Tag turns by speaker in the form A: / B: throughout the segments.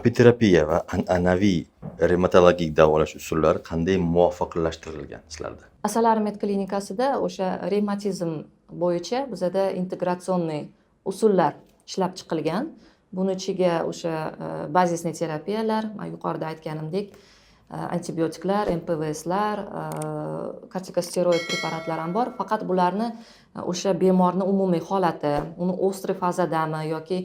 A: apiterapiya va an'anaviy revmatologik davolash usullari qanday muvofiqlashtirilgan sizlarda?
B: Asalari klinikasida o'sha revmatizm bo'yicha bizada integratsionniy usullar ishlab chiqilgan. Buni ichiga o'sha bazisniy terapiyalar, men yuqorida aytganimdek, antibiotiklar, MPVSlar, kortikosteroid preparatlari ham bor. Faqat bularni o'sha bemorning umumiy holati, uni ostri fazadami yoki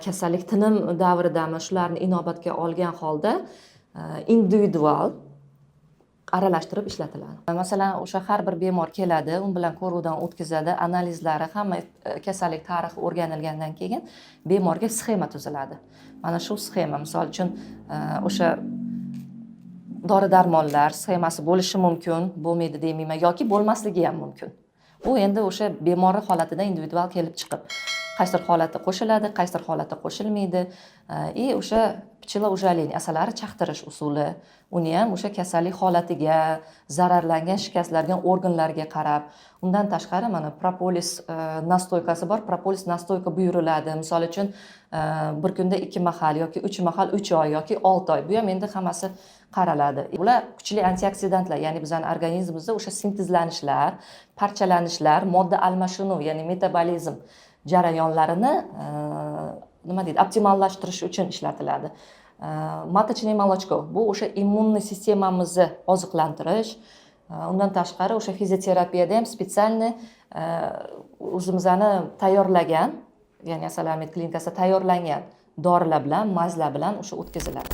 B: kasallik tinim davridami, shularni inobatga olgan holda individual aralashtirib ishlatiladi. Masalan, o'sha har bir bemor keladi, u bilan ko'ruvdan o'tkazadi, analizlari, hamma kasallik tarixi o'rganilgandan keyin bemorga sxema tuziladi. Mana shu sxema, misol uchun, o'sha dori-darmonlar sxemasi bo'lishi mumkin, bo'lmaydi demayman, yoki bo'lmasligi ham mumkin. Bu endi o'sha bemorning holatidan individual kelib chiqib, qaysidir holatda qo'shiladi, qaysidir holatda qo'shilmaydi. O'sha pichilo-ujaliy asalari chaqtirish usuli, uni ham o'sha kasallik holatiga, zararlangan, shikastlangan organlarga qarab, undan tashqari mana propolis nastoykasi bor, propolis nastoyka buyuriladi. Misol uchun, bir kunda 2 mahal yoki 3 mahal 3 oy yoki 6 oy. Bu ham endi hammasi qaraladi. Ular kuchli antioksidantlar, ya'ni bizning organizmimizda o'sha sintezlanishlar, parchalanishlar, modda almashinuv, ya'ni metabolizm jarayonlarini optimallashtirish uchun ishlatiladi. Matочное молочко bu o'sha immuniy sistemamizni oziqlantirish. Undan tashqari o'sha fizioterapiyada ham spesialniy o'zimizni tayyorlagan, ya'ni Asalari klinikasida tayyorlangan dorilar bilan, mazlar bilan o'sha o'tkaziladi.